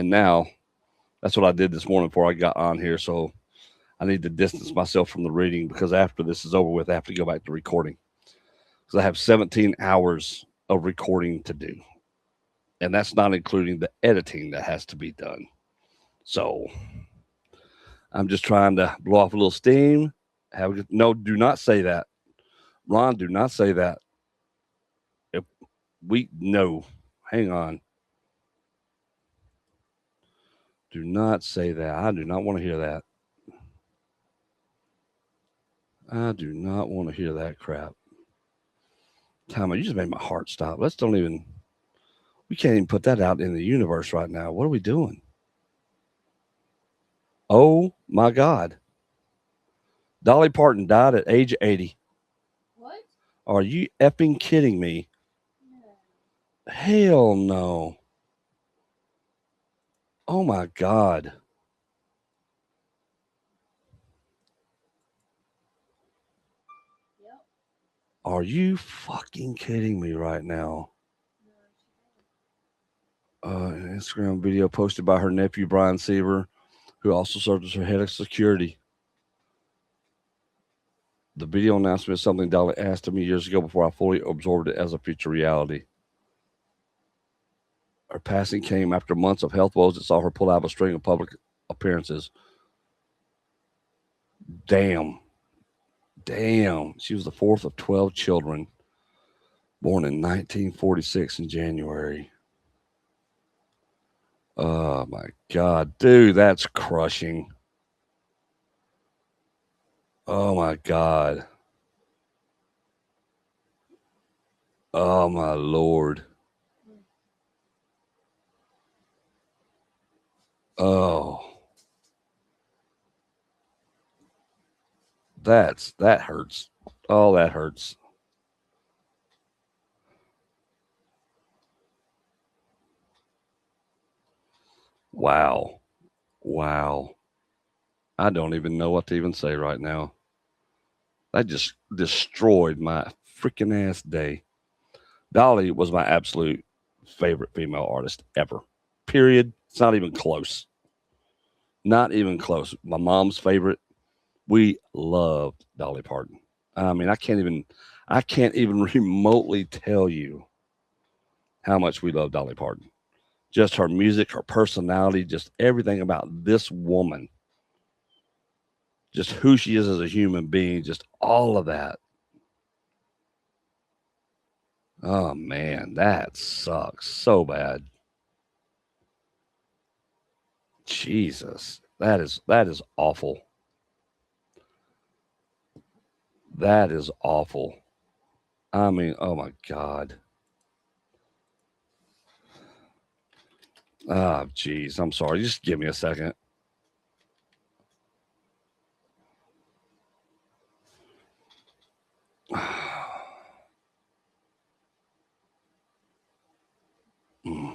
And now that's what I did this morning before I got on here. So I need to distance myself from the reading because after this is over with, I have to go back to recording because I have 17 hours of recording to do. And that's not including the editing that has to be done. So I'm just trying to blow off a little steam. No, do not say that. Ron, do not say that. If no, hang on. Do not say that. I do not want to hear that. I do not want to hear that crap. Tom, you just made my heart stop. We can't even put that out in the universe right now. What are we doing? Oh my God. Dolly Parton died at age 80. What? Are you effing kidding me? Yeah. Hell no. Oh my God. Yep. Are you fucking kidding me right now? An Instagram video posted by her nephew, Brian Seaver, who also served as her head of security. The video announcement is something Dolly asked of me years ago before I fully absorbed it as a future reality. Her passing came after months of health woes that saw her pull out of a string of public appearances. Damn. Damn. She was the fourth of 12 children, born in 1946 in January. Oh my God. Dude, that's crushing. Oh my God. Oh my Lord. Oh. That hurts. Oh, that hurts. Wow. Wow. I don't even know what to even say right now. That just destroyed my freaking ass day. Dolly was my absolute favorite female artist ever. Period. It's not even close. Not even close. My mom's favorite. We loved Dolly Parton. I mean, I can't even remotely tell you how much we love Dolly Parton. Just her music, her personality, just everything about this woman. Just who she is as a human being, just all of that. Oh man, that sucks so bad. Jesus. That is awful. That is awful. I mean, oh my God. Ah, jeez. I'm sorry. Just give me a second. Mm,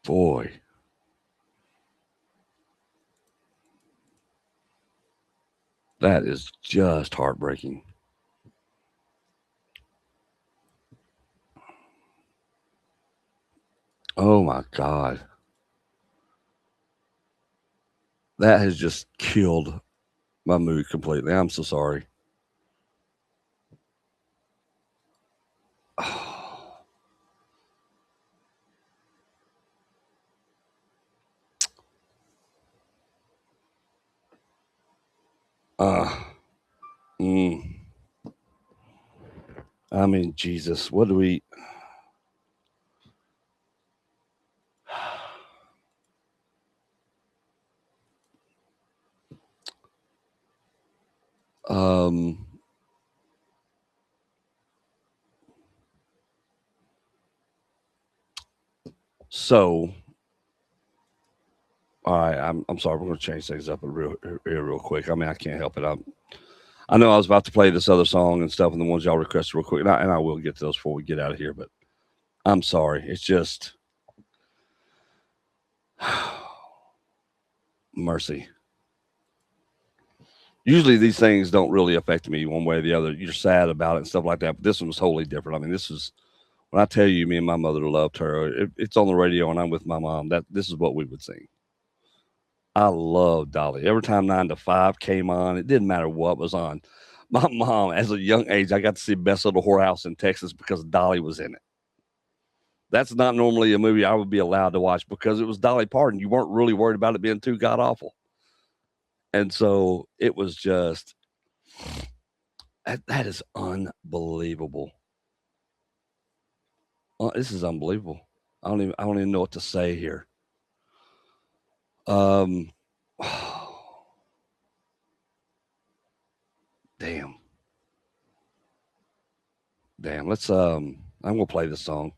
boy. That is just heartbreaking. Oh my God. That has just killed my mood completely. I'm so sorry. Uh, mm, I mean, Jesus, what do we. Um, so, all right, I'm sorry. We're going to change things up real quick. I mean, I can't help it. I know I was about to play this other song and stuff, and the ones y'all requested real quick, and I will get to those before we get out of here. But I'm sorry. It's just mercy. Usually these things don't really affect me one way or the other. You're sad about it and stuff like that, but this one was totally different. I mean, this was When I tell you, me and my mother loved her, it's on the radio and I'm with my mom. That this is what we would sing. I love Dolly. Every time 9 to 5 came on, it didn't matter what was on. My mom, as a young age, I got to see Best Little Whorehouse in Texas because Dolly was in it. That's not normally a movie I would be allowed to watch because it was Dolly Parton. You weren't really worried about it being too god awful. And so it was just that is unbelievable. This is unbelievable. I don't even know what to say here. Um, damn, damn. I'm gonna play this song.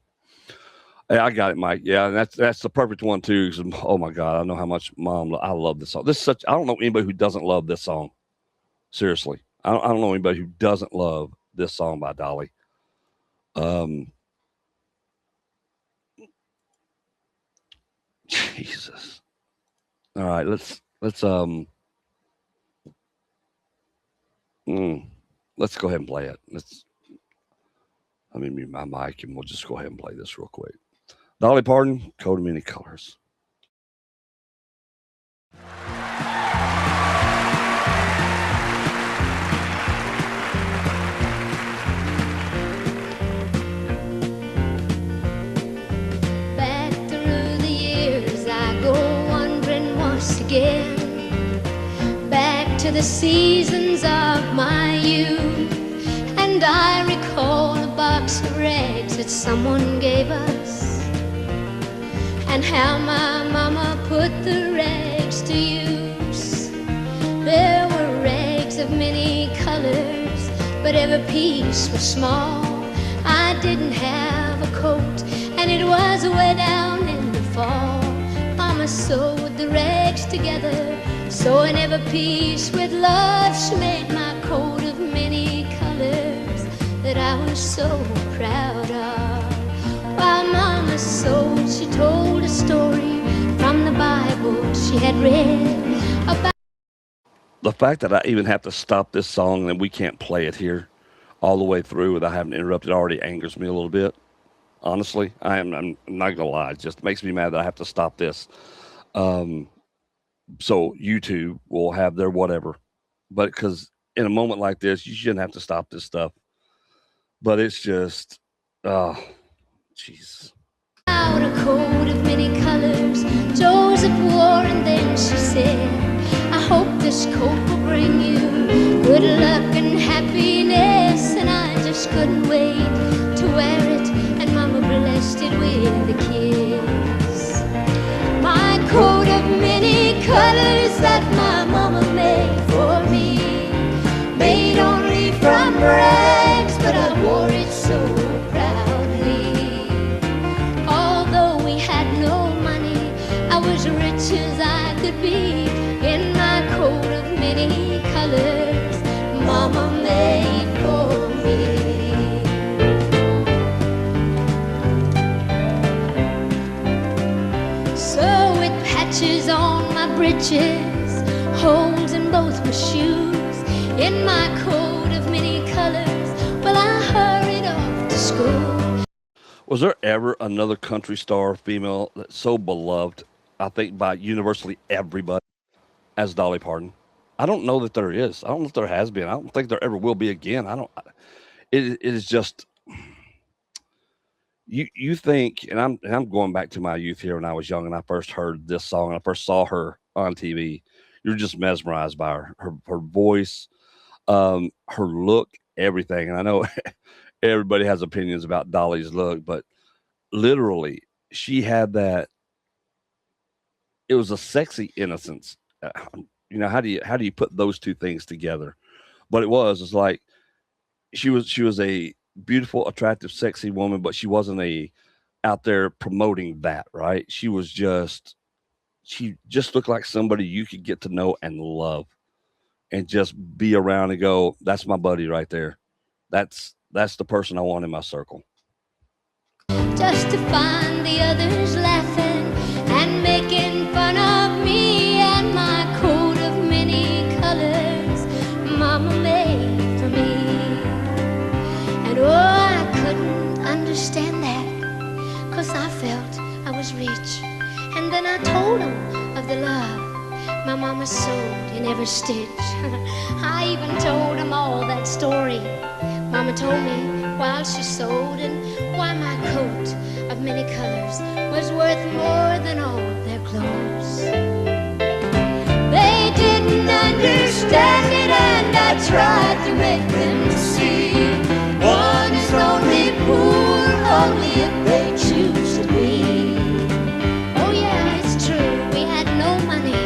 Hey, I got it, Mike. Yeah, and that's the perfect one too. 'Cause, oh my God, I know how much Mom. I love this song. This is such. I don't know anybody who doesn't love this song. Seriously, I don't know anybody who doesn't love this song by Dolly. Um, Jesus. All right, mm, let's go ahead and play it. Let me mute my mic and we'll just go ahead and play this real quick. Dolly Parton, Coat of Many Colors. Back through the years I go wandering once again, back to the seasons of my youth. And I recall a box of rags that someone gave us, and how my mama put the rags to use. There were rags of many colors, but every piece was small. I didn't have a coat, and it was way down in the fall. Mama sewed the rags together, sewing every piece with love. She made my coat of many colors that I was so proud of. While Mama sewed, she told a story from the Bible she had read about. The fact that I even have to stop this song and we can't play it here all the way through without having to interrupt it already angers me a little bit. Honestly, I'm not gonna lie. It just makes me mad that I have to stop this. Um, so YouTube will have their whatever, but because in a moment like this, you shouldn't have to stop this stuff. But it's just, oh, jeez. Out a coat of many colors Joseph wore, and then she said, I hope this coat will bring you good luck and happiness. And I just couldn't wait to wear it, and Mama blessed it with a kiss. My coat of many colors that my mama made for me, made only from rags, but I wore it so proudly. Although we had no money, I was rich as I could be in my coat of many colors Mama made for me. So with patches on my breeches, holes in both my shoes, in my coat of many colors, well, I hurried off to school. Was there ever another country star female that's so beloved, I think, by universally everybody as Dolly Parton? I don't know that there is. I don't know if there has been. I don't think there ever will be again. I don't. It is just you think, and I'm going back to my youth here when I was young and I first heard this song and I first saw her on TV. You're just mesmerized by her voice, her look, everything. And I know everybody has opinions about Dolly's look, but literally, she had that. It was a sexy innocence. How do you put those two things together? But it's like she was a beautiful, attractive, sexy woman, but she wasn't a out there promoting that, right? She just looked like somebody you could get to know and love and just be around and go, that's my buddy right there. That's the person I want in my circle. Just to find the others laughing and making fun of me and my coat of many colors Mama made for me. And oh, I couldn't understand that. was rich. And then I told him of the love my mama sewed in every stitch. I even told him all that story Mama told me while she sewed, and why my coat of many colors was worth more than all their clothes. They didn't understand it, and I tried to make them see. One is only poor, only if they choose to be. Oh yeah, it's true, we had no money,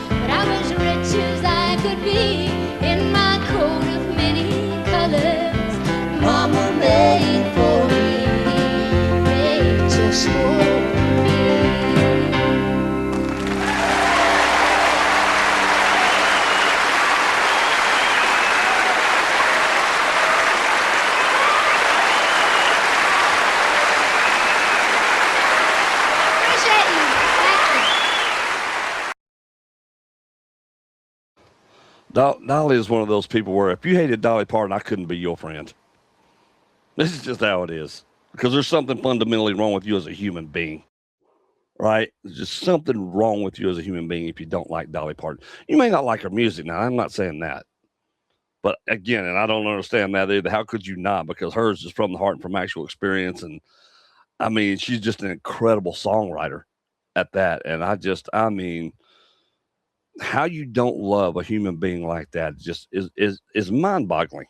but I was rich as I could be in my coat of many colors. Mama made for me, made just for me. Appreciate you. Thank you. Dolly is one of those people where if you hated Dolly Parton, I couldn't be your friend. This is just how it is. Because there's something fundamentally wrong with you as a human being, right? There's just something wrong with you as a human being if you don't like Dolly Parton. You may not like her music. Now, I'm not saying that. But again, and I don't understand that either. How could you not? Because hers is from the heart and from actual experience. And I mean, she's just an incredible songwriter at that. And I mean, how you don't love a human being like that just is mind boggling.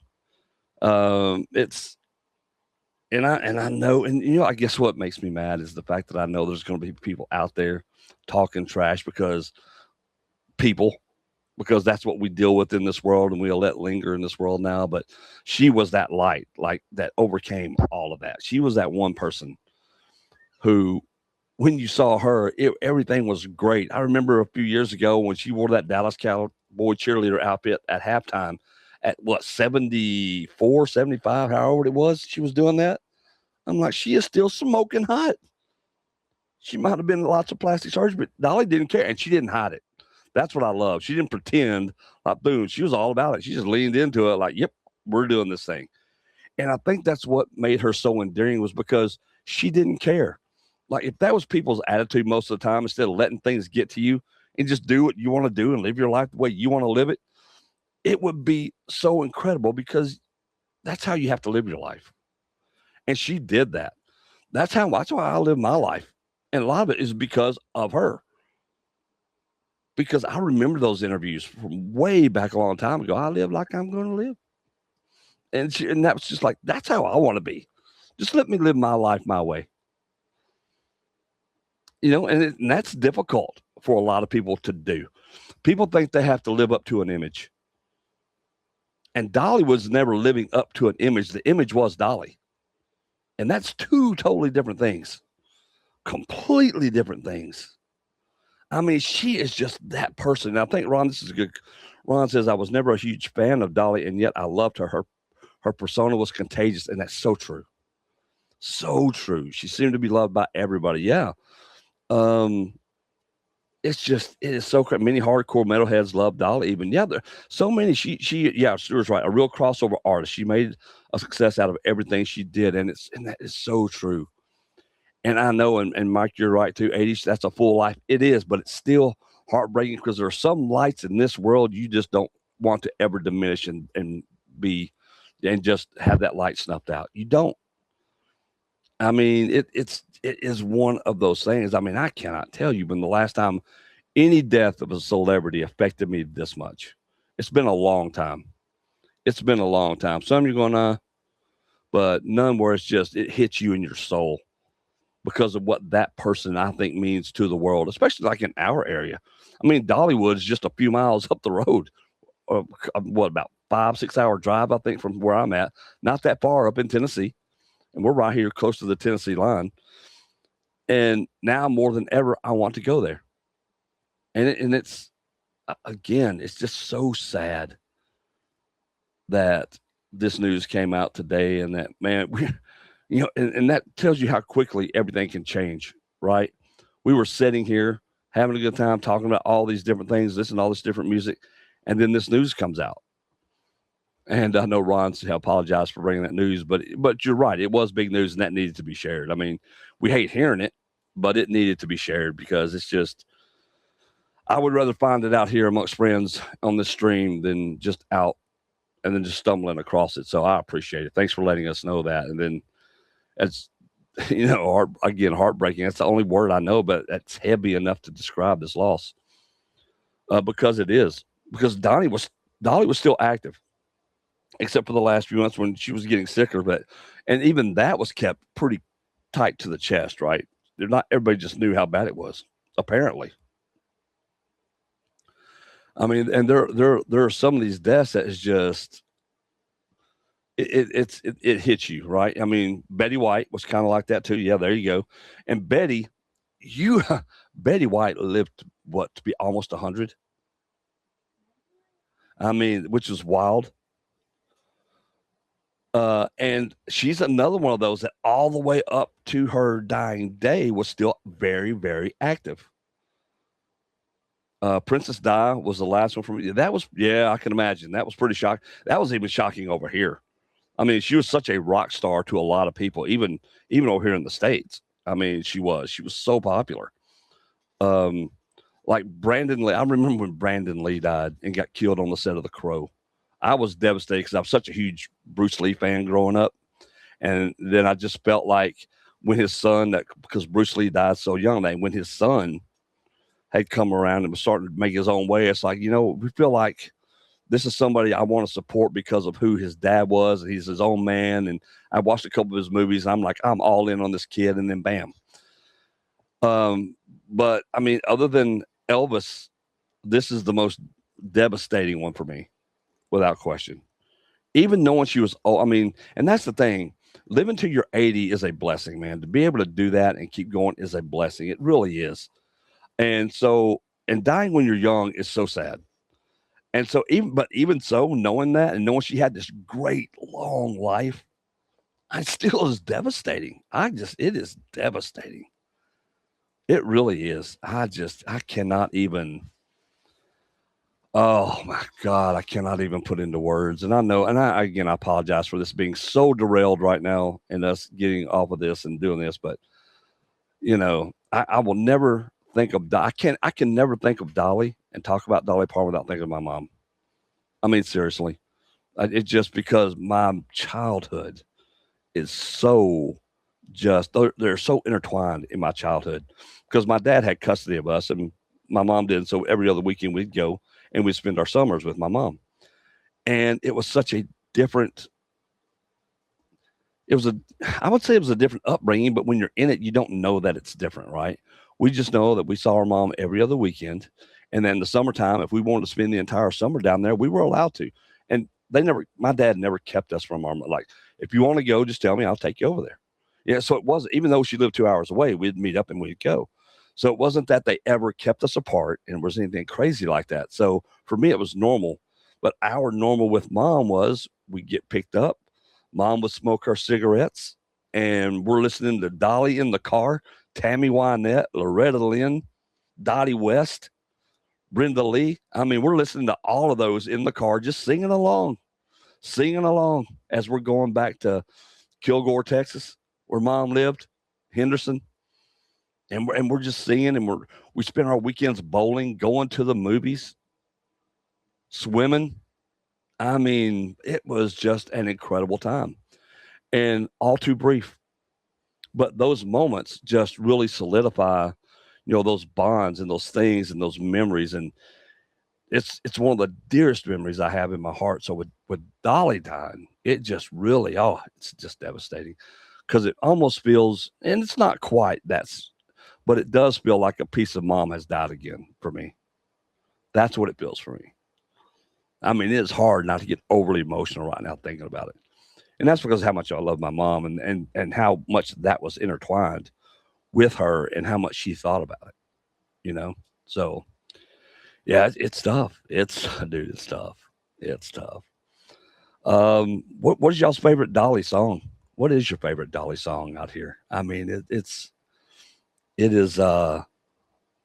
It's and I know, and I guess what makes me mad is the fact that I know there's going to be people out there talking trash people because that's what we deal with in this world, and we'll let linger in this world now. But she was that light, like that overcame all of that. She was that one person who, when you saw her, everything was great. I remember a few years ago when she wore that Dallas Cowboy cheerleader outfit at halftime at what, 74, 75, however it was, she was doing that. I'm like, she is still smoking hot. She might have been lots of plastic surgery, but Dolly didn't care, and she didn't hide it. That's what I love. She didn't pretend like, boom, she was all about it. She just leaned into it like, yep, we're doing this thing. And I think that's what made her so endearing was because she didn't care. Like if that was people's attitude most of the time, instead of letting things get to you and just do what you want to do and live your life the way you want to live it, it would be so incredible because that's how you have to live your life. And she did that. That's why I live my life. And a lot of it is because of her. Because I remember those interviews from way back a long time ago. I live like I'm going to live. And that was just like, that's how I want to be. Just let me live my life my way. And that's difficult for a lot of people to do. People think they have to live up to an image. And Dolly was never living up to an image. The image was Dolly. And that's two totally different things. Completely different things. I mean, she is just that person. And I think Ron, this is good. Ron says, I was never a huge fan of Dolly, and yet I loved her. Her persona was contagious, and that's so true. So true. She seemed to be loved by everybody. Yeah. It is so crazy. Many hardcore metalheads love Dolly even. Yeah, there so many. Yeah, Stuart's right. A real crossover artist. She made a success out of everything she did. And that is so true. And I know, and Mike, you're right too. 80s, that's a full life. It is, but it's still heartbreaking because there are some lights in this world you just don't want to ever diminish and just have that light snuffed out. You don't. I mean, it is one of those things. I mean, I cannot tell you when the last time any death of a celebrity affected me this much. It's been a long time. It's been a long time. Some you're going, but none where it hits you in your soul because of what that person, I think, means to the world, especially like in our area. I mean, Dollywood is just a few miles up the road. What, about 5-6 hour drive, I think, from where I'm at. Not that far up in Tennessee. And we're right here close to the Tennessee line. And now more than ever, I want to go there. And it's, again, it's just so sad that this news came out today and that, man, and that tells you how quickly everything can change, right? We were sitting here having a good time talking about all these different things, this and all this different music, and then this news comes out. And I know Ron apologized for bringing that news, but you're right. It was big news, and that needed to be shared. I mean, we hate hearing it, but it needed to be shared because it's just I would rather find it out here amongst friends on this stream than just out and then just stumbling across it. So I appreciate it. Thanks for letting us know that. And then it's heartbreaking. That's the only word I know, but that's heavy enough to describe this loss because it is because Dolly was still active except for the last few months when she was getting sicker. But and even that was kept pretty tight to the chest, right? They're not everybody just knew how bad it was. Apparently, I mean, and there are some of these deaths that is just it hits you, right? I mean, Betty White was kind of like that too. Yeah, there you go. And you Betty White lived what to be almost 100. I mean, which is wild. And she's another one of those that all the way up to her dying day was still very, very active. Princess Di was the last one from that was yeah, I can imagine. That was pretty shocking. That was even shocking over here. I mean, she was such a rock star to a lot of people, even over here in the States. I mean, she was so popular. Um, like Brandon Lee. I remember when Brandon Lee died and got killed on the set of The Crow. I was devastated because I was such a huge Bruce Lee fan growing up, and then I just felt like when his son, that because Bruce Lee died so young, that when his son had come around and was starting to make his own way, it's like we feel like this is somebody I want to support because of who his dad was. He's his own man, and I watched a couple of his movies. And I'm like, I'm all in on this kid, and then bam. But I mean, other than Elvis, this is the most devastating one for me, without question. Even knowing she was, oh, I mean, and that's the thing. Living to your 80 is a blessing, man. To be able to do that and keep going is a blessing. It really is. And so, and dying when you're young is so sad. And so, even so, knowing that and knowing she had this great long life, I still is devastating. It is devastating. It really is. I cannot even. Oh my God, I cannot even put into words. And I know, and I apologize for this being so derailed right now and us getting off of this and doing this, but I will never think of. I can never think of Dolly and talk about Dolly Parton without thinking of my mom. I mean, seriously, it's just because my childhood is so they're so intertwined in my childhood because my dad had custody of us and my mom did. So every other weekend we'd go and we'd spend our summers with my mom. And it was such a different, it was a, I would say it was a different upbringing, but when you're in it, you don't know that it's different, right? We just know that we saw our mom every other weekend. And then the summertime, if we wanted to spend the entire summer down there, we were allowed to. And my dad never kept us from our, like, if you want to go, just tell me, I'll take you over there. Yeah. So it wasn't, even though she lived 2 hours away, we'd meet up and we'd go. So it wasn't that they ever kept us apart and was anything crazy like that. So for me, it was normal. But our normal with mom was we get picked up. Mom would smoke her cigarettes, and we're listening to Dolly in the car, Tammy Wynette, Loretta Lynn, Dottie West, Brenda Lee. I mean, we're listening to all of those in the car, just singing along as we're going back to Kilgore, Texas, where mom lived, Henderson. And we're just singing, and we spend our weekends bowling, going to the movies, swimming. I mean, it was just an incredible time and all too brief. But those moments just really solidify, those bonds and those things and those memories. And it's one of the dearest memories I have in my heart. So with Dolly dying, it just really, it's just devastating because it almost feels, and it's not quite but it does feel like a piece of mom has died again for me. That's what it feels for me. I mean, it's hard not to get overly emotional right now thinking about it. And that's because of how much I love my mom and how much that was intertwined with her and how much she thought about it, you know? So, yeah, it's tough. Dude, it's tough. It's tough. What is y'all's favorite Dolly song? What is your favorite Dolly song out here? I mean, it is, I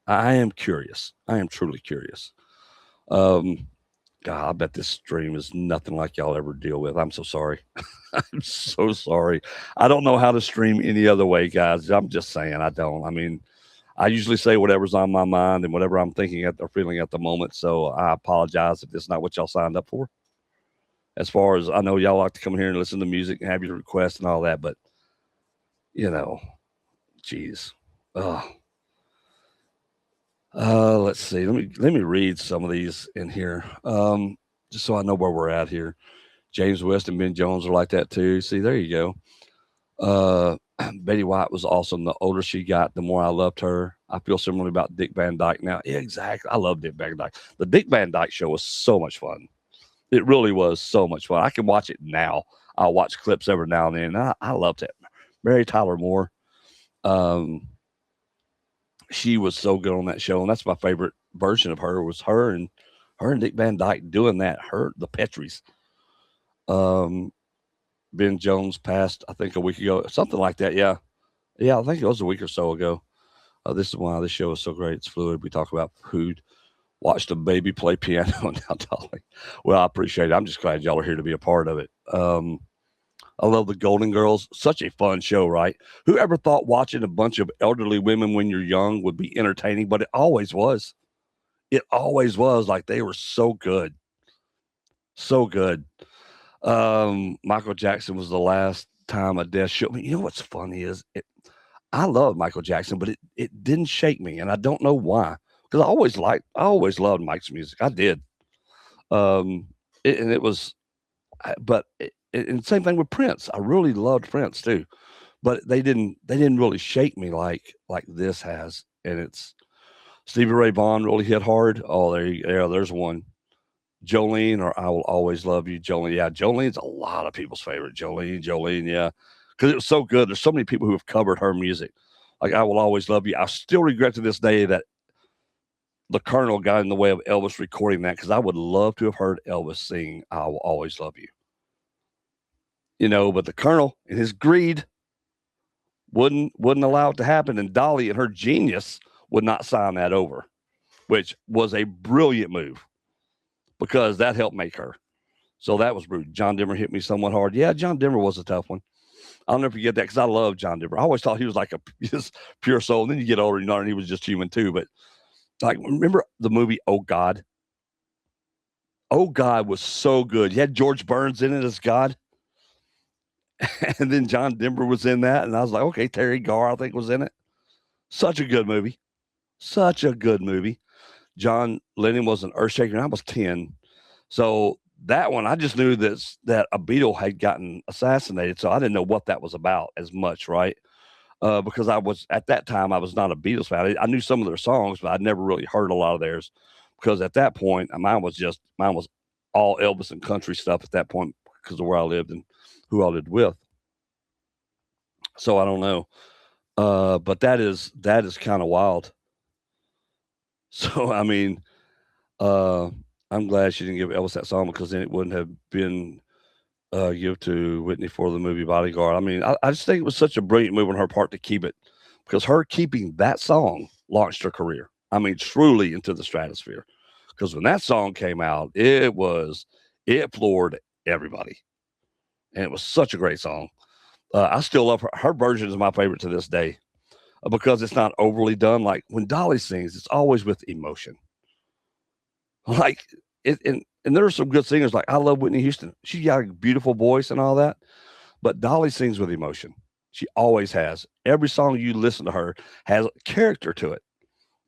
am curious. I am truly curious. Um, God, I bet this stream is nothing like y'all ever deal with. I'm so sorry. I'm so sorry. I don't know how to stream any other way, guys. I'm just saying I don't. I mean, I usually say whatever's on my mind and whatever I'm thinking at or feeling at the moment. So I apologize if it's not what y'all signed up for. As far as I know, y'all like to come here and listen to music and have your requests and all that, but you know, geez. Uh, let's see. Let me read some of these in here, just so I know where we're at here. James West and Ben Jones are like that too. See, there you go. Betty White was awesome. The older she got, the more I loved her. I feel similarly about Dick Van Dyke now. Yeah, exactly. I love Dick Van Dyke. The Dick Van Dyke show was so much fun. It really was so much fun. I can watch it now. I'll watch clips every now and then. I loved it. Mary Tyler Moore. Um, she was so good on that show, and that's my favorite version of her was her and Dick Van Dyke doing that. Her the Petries. Um, Ben Jones passed, I think, a week ago, something like that. Yeah, yeah, I think it was a week or so ago. This is why this show is so great. It's fluid. We talk about food. Watched a baby play piano. Now, Dolly. Well, I appreciate it. I'm just glad y'all are here to be a part of it. I love the Golden Girls. Such a fun show, right? Whoever thought watching a bunch of elderly women when you're young would be entertaining? But it always was. It always was. Like they were so good, so good. Michael Jackson was the last time a death shook me. You know what's funny is I love Michael Jackson, but it didn't shake me, and I don't know why. Because I always loved Mike's music. I did. Um, and it was, but and same thing with Prince. I really loved Prince too, but they didn't really shake me like this has. And it's Stevie Ray Vaughan really hit hard. Oh, there's one. Jolene or I Will Always Love You, Jolene. Yeah, Jolene's a lot of people's favorite. Jolene, yeah, because it was so good. There's so many people who have covered her music. Like I Will Always Love You. I still regret to this day that the Colonel got in the way of Elvis recording that because I would love to have heard Elvis sing I Will Always Love You. But the Colonel in his greed wouldn't allow it to happen, and Dolly and her genius would not sign that over, which was a brilliant move because that helped make her. So that was rude. John Denver hit me somewhat hard. Yeah, John Denver was a tough one. I'll never forget that because I love John Denver. I always thought he was like a just pure soul. And then you get older, and he was just human too. But like, remember the movie Oh God? Oh God was so good. You had George Burns in it as God, and then John Denver was in that, and I was like, okay, Terry Garr I think was in it. Such a good movie. Such a good movie. John Lennon was an earthshaker, and I was 10. So that one, I just knew that a Beatle had gotten assassinated. So I didn't know what that was about as much, right? Because I was at that time I was not a Beatles fan. I knew some of their songs, but I'd never really heard a lot of theirs because at that point mine was all Elvis and country stuff at that point because of where I lived and who I lived with. So I don't know, but that is kind of wild. So I mean, uh, I'm glad she didn't give Elvis that song because then it wouldn't have been give to Whitney for the movie Bodyguard. I mean, I just think it was such a brilliant move on her part to keep it because her keeping that song launched her career. I mean, truly into the stratosphere. Because when that song came out, it floored everybody, and it was such a great song. I still love her. Her version is my favorite to this day because it's not overly done. Like when Dolly sings, it's always with emotion. Like and there are some good singers. Like I love Whitney Houston. She got a beautiful voice and all that. But Dolly sings with emotion. She always has. Every song you listen to her has character to it.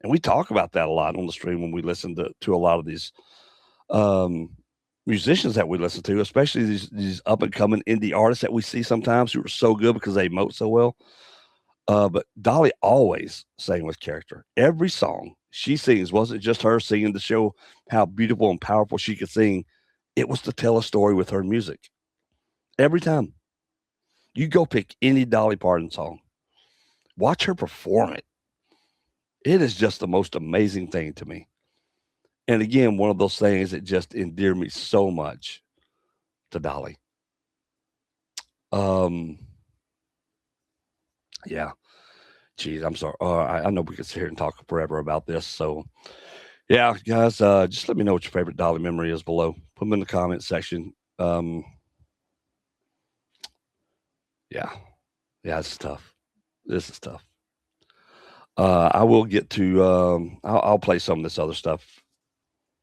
And we talk about that a lot on the stream when we listen to a lot of these um, musicians that we listen to, especially these up and coming indie artists that we see sometimes who are so good because they emote so well. But Dolly always sang with character. Every song she sings wasn't just her singing to show how beautiful and powerful she could sing. It was to tell a story with her music. Every time. You go pick any Dolly Parton song, watch her perform it. It is just the most amazing thing to me. And again, one of those things that just endear me so much to Dolly. Um, yeah. Geez, I'm sorry. I know we could sit here and talk forever about this. So Yeah, guys, just let me know what your favorite Dolly memory is below. Put them in the comment section. Um, yeah, yeah, it's tough. This is tough. I will get to. I'll play some of this other stuff.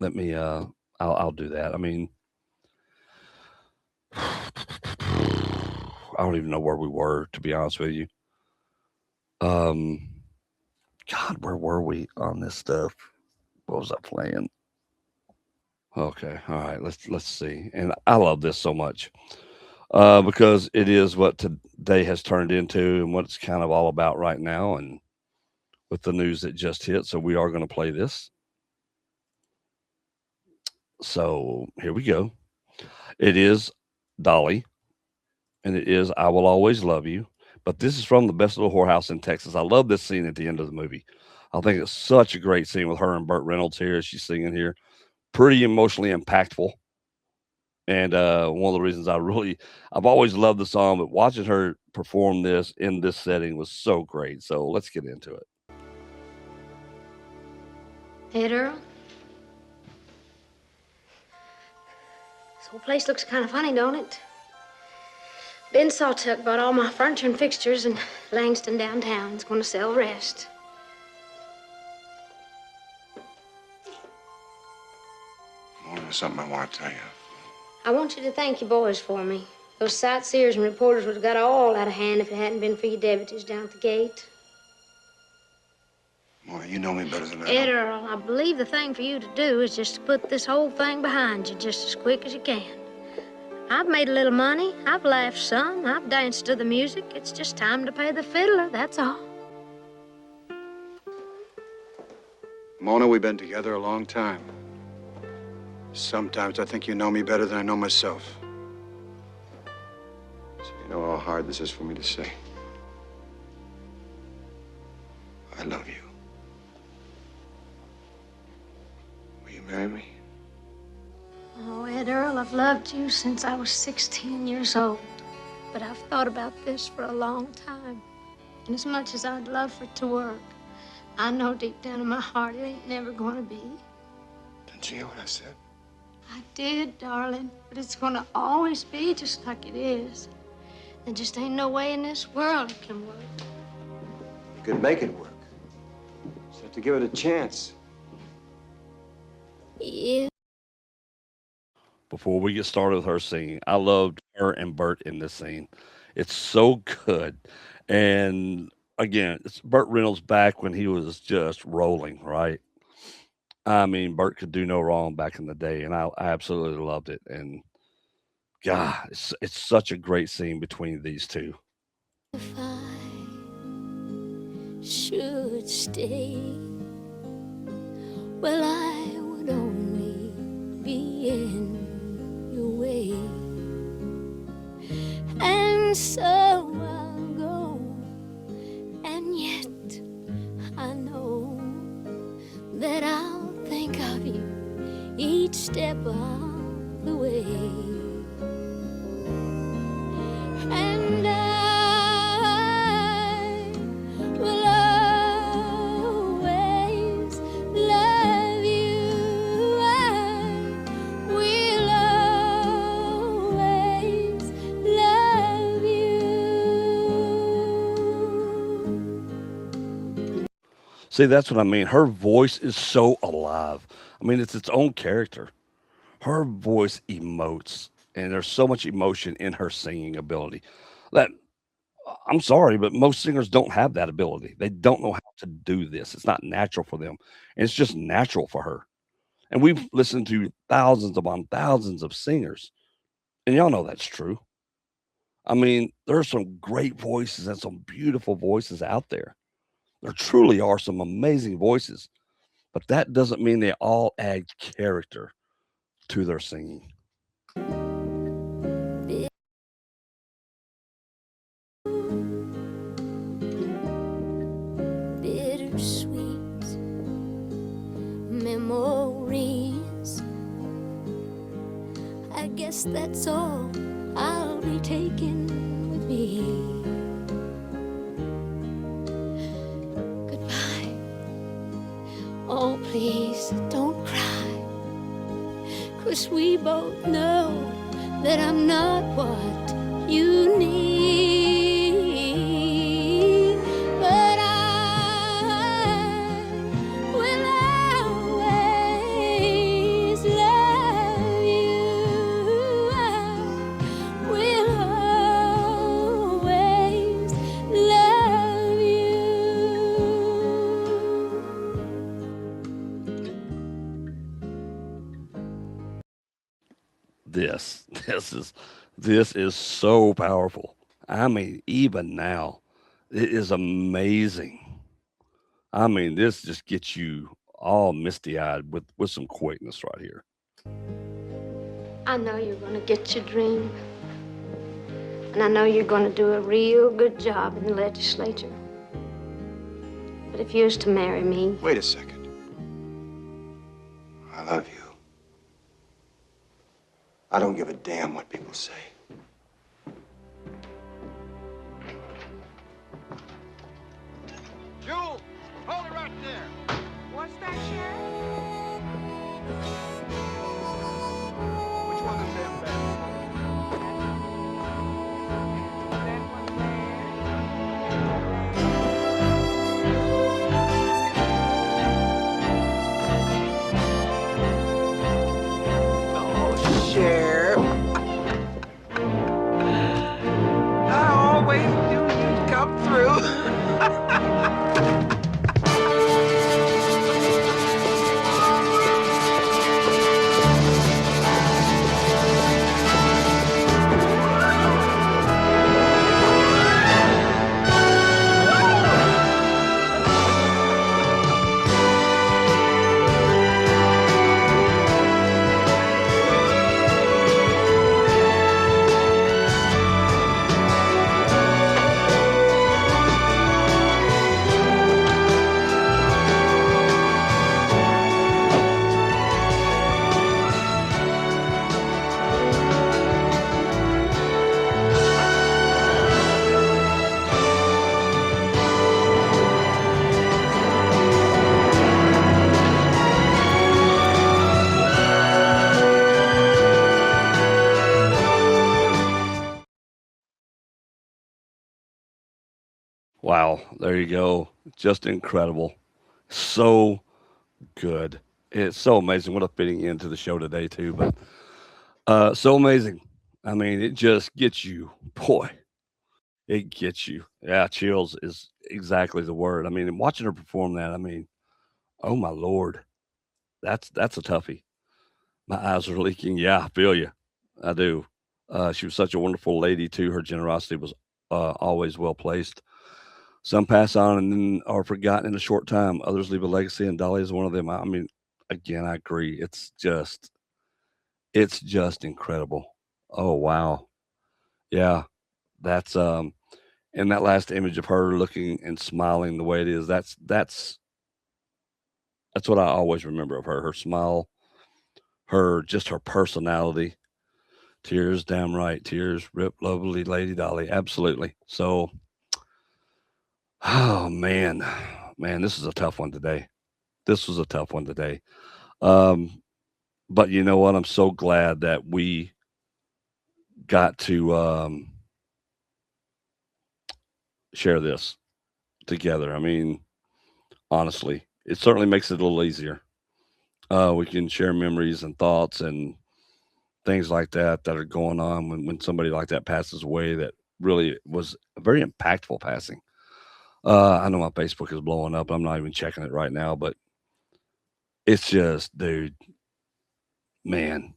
Let me. I'll do that. I mean, I don't even know where we were, to be honest with you. Um, God, where were we on this stuff? What was I playing? Okay, all right. Let's see. And I love this so much because it is what today has turned into, and what it's kind of all about right now, and with the news that just hit. So we are going to play this. So here we go. It is Dolly, and it is "I Will Always Love You." But this is from the Best Little Whorehouse in Texas. I love this scene at the end of the movie. I think it's such a great scene with her and Burt Reynolds here as she's singing here. Pretty emotionally impactful. And one of the reasons I've always loved the song, but watching her perform this in this setting was so great. So let's get into it. Hey, Earl. This whole place looks kind of funny, don't it? Ben Sawtuck bought all my furniture and fixtures, and Langston downtown is going to sell the rest. Well, there's something I want to tell you. I want you to thank your boys for me. Those sightseers and reporters would have got all out of hand if it hadn't been for your deputies down at the gate. Well, you know me better than I Ed do. Earl, I believe the thing for you to do is just to put this whole thing behind you just as quick as you can. I've made a little money. I've laughed some. I've danced to the music. It's just time to pay the fiddler, that's all. Mona, we've been together a long time. Sometimes I think you know me better than I know myself. So you know how hard this is for me to say. I love you. Will you marry me? Oh, Ed Earl, I've loved you since I was 16 years old. But I've thought about this for a long time. And as much as I'd love for it to work, I know deep down in my heart it ain't never gonna be. Didn't you hear what I said? I did, darling, but it's gonna always be just like it is. There just ain't no way in this world it can work. You could make it work. Just have to give it a chance. Yeah. Before we get started with her singing, I loved her and Burt in this scene. It's so good. And again, it's Burt Reynolds back when he was just rolling, right? I mean, Burt could do no wrong back in the day, and I absolutely loved it. And God, it's such a great scene between these two. If I should stay, well, I would only be in your way. And so I'll go, and yet I know that I'll think of you each step of the way. And I will always love you. I will always love you. See, that's what I mean. Her voice is so alive. I mean, it's its own character. Her voice emotes, and there's so much emotion in her singing ability that I'm sorry, but most singers don't have that ability. They don't know how to do this. It's not natural for them. And it's just natural for her. And we've listened to thousands upon thousands of singers, and y'all know that's true. I mean, there are some great voices and some beautiful voices out there. There truly are some amazing voices, but that doesn't mean they all add character to their singing. Bittersweet memories. I guess that's all I'll be taking with me. Goodbye. Oh, please don't cry, 'cause we both know that I'm not what you need. But I will always love you. I will always love you. This, this is so powerful. I mean, even now, it is amazing. I mean, this just gets you all misty eyed with some quickness right here. I know you're gonna get your dream, and I know you're gonna do a real good job in the legislature. But if you was to marry me, Wait a second. I love you. I don't give a damn what people say. Jules, hold it right there. What's that, Sheriff? Which one is them best? That one Oh, Sheriff. I always knew you'd come through. Wow, there you go. Just incredible. So good. It's so amazing. What a fitting end to the show today, too. But so amazing. I mean, it just gets you, boy, it gets you. Yeah, chills is exactly the word. I mean, and watching her perform that, I mean, oh my lord, that's a toughie. My eyes are leaking. Yeah, I feel you. I do. She was such a wonderful lady too. Her generosity was always well placed. Some pass on and then are forgotten in a short time. Others leave a legacy, and Dolly is one of them. I mean, again, I agree. It's just incredible. Oh wow, yeah. That's and that last image of her looking and smiling the way it is. That's what I always remember of her. Her smile, her just her personality. Tears, damn right. Tears, rip, lovely lady Dolly. Absolutely. So, oh man, man, this is a tough one today. This was a tough one today. Um, but you know what? I'm so glad that we got to share this together. I mean, honestly, it certainly makes it a little easier. We can share memories and thoughts and things like that are going on when somebody like that passes away. That really was a very impactful passing. I know my Facebook is blowing up. I'm not even checking it right now, but it's just, dude, man,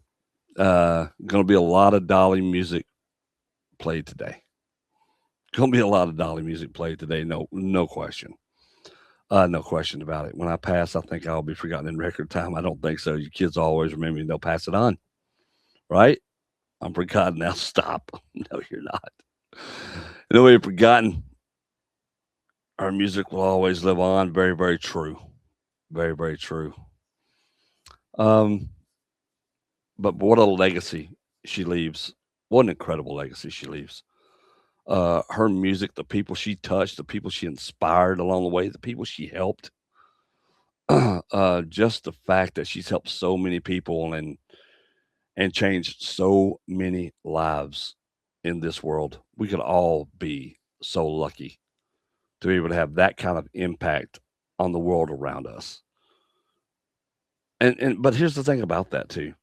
gonna be a lot of Dolly music played today. Gonna be a lot of Dolly music played today. No question. No question about it. When I pass, I think I'll be forgotten in record time. I don't think so. You kids always remember me. They'll pass it on, right? I'm forgotten now. Stop. No, you're not. No, we're forgotten. Our music will always live on. Very, very true. Very, very true. Um, but what a legacy she leaves. What an incredible legacy she leaves. Her music, the people she touched, the people she inspired along the way, the people she helped. just the fact that she's helped so many people and changed so many lives in this world. We could all be so lucky to be able to have that kind of impact on the world around us. And but here's the thing about that too.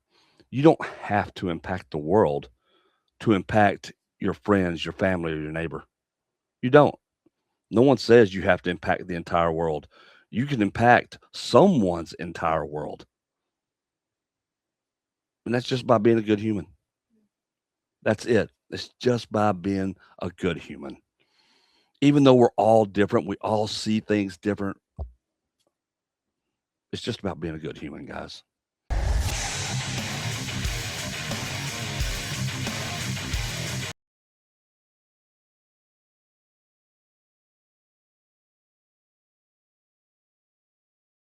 You don't have to impact the world to impact your friends, your family, or your neighbor. You don't. No one says you have to impact the entire world. You can impact someone's entire world. And that's just by being a good human. That's it. It's just by being a good human. Even though we're all different, we all see things different. It's just about being a good human, guys.